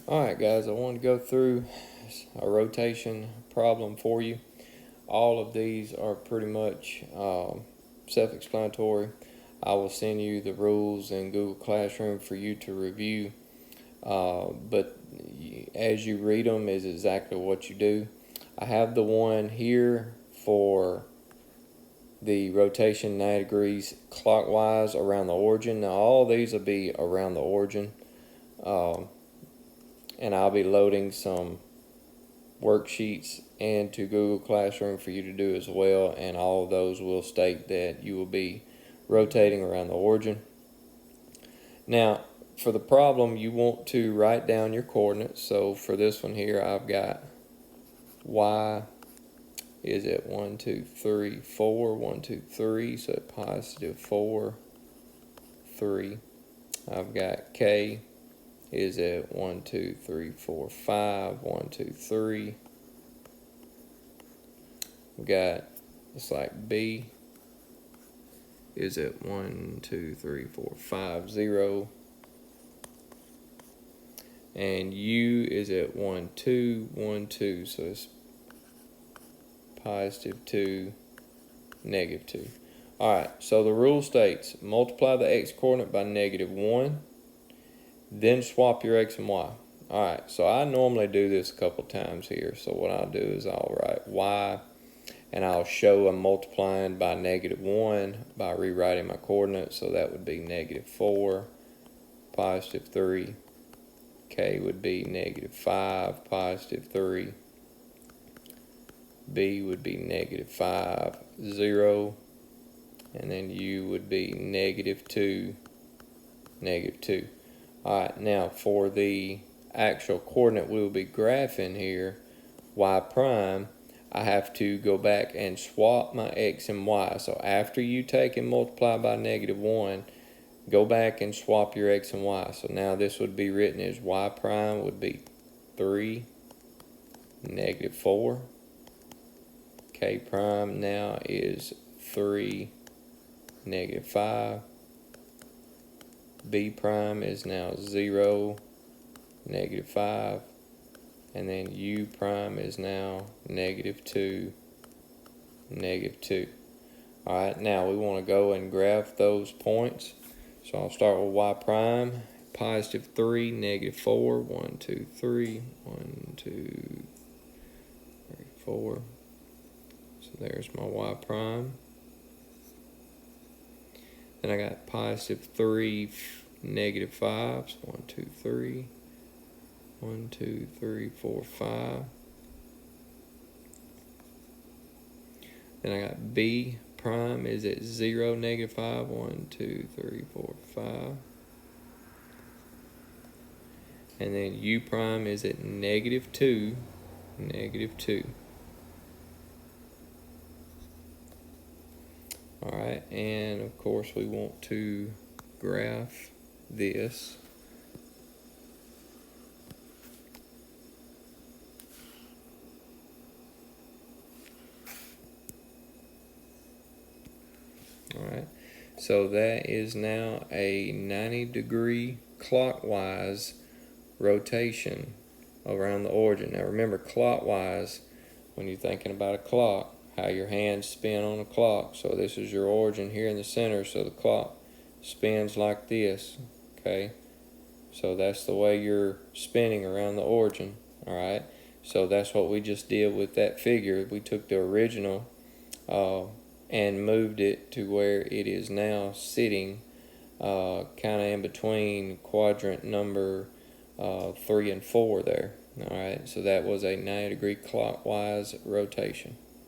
Alright guys, I wanted to go through a rotation problem for you. All of these are pretty much self-explanatory. I will send you the rules in Google Classroom for you to review, but as you read them is exactly what you do. I have the one here for the rotation 90 degrees clockwise around the origin. Now all of these will be around the origin. And I'll be loading some worksheets into Google Classroom for you to do as well, and all of those will state that you will be rotating around the origin. Now for the problem, you want to write down your coordinates. So for this one here, I've got y is at 1, 2, 3, 4, 1, 2, 3, so at positive 4, 3. I've got k is at 1, 2, 3, 4, 5, 1, 2, 3. We got, it's like B is at 1, 2, 3, 4, 5, 0. And U is at 1, 2, 1, 2. So it's positive 2, negative 2. Alright, so the rule states multiply the x coordinate by negative 1. Then swap your x and y. Alright, so I normally do this a couple times here. So what I'll do is I'll write y, and I'll show I'm multiplying by negative 1 by rewriting my coordinates. So that would be negative 4, positive 3. K would be negative 5, positive 3. B would be negative 5, 0. And then U would be negative 2, negative 2. Alright, now for the actual coordinate we'll be graphing here, y prime, I have to go back and swap my x and y. So after you take and multiply by negative 1, go back and swap your x and y. So now this would be written as y prime would be 3, negative 4. K prime now is 3, negative 5. B prime is now 0, negative 5, and then U prime is now negative 2, negative 2. Alright, now we want to go and graph those points. So I'll start with Y prime, positive 3, negative 4, 1, 2, 3, 1, 2, 3, 4. So there's my Y prime. Then I got positive 3, negative 5. So 1, 2, 3. 1, 2, 3, 4, 5. Then I got B prime is at 0, negative 5. 1, 2, 3, 4, 5. And then U prime is at negative 2, negative 2. Alright, and of course we want to graph this. Alright, so that is now a 90-degree clockwise rotation around the origin. Now remember, clockwise, when you're thinking about a clock, how your hands spin on a clock. So this is your origin here in the center, so the clock spins like this, okay? So that's the way you're spinning around the origin, alright? So that's what we just did with that figure. We took the original and moved it to where it is now sitting kind of in between quadrant number 3 and 4 there, alright? So that was a 90-degree clockwise rotation.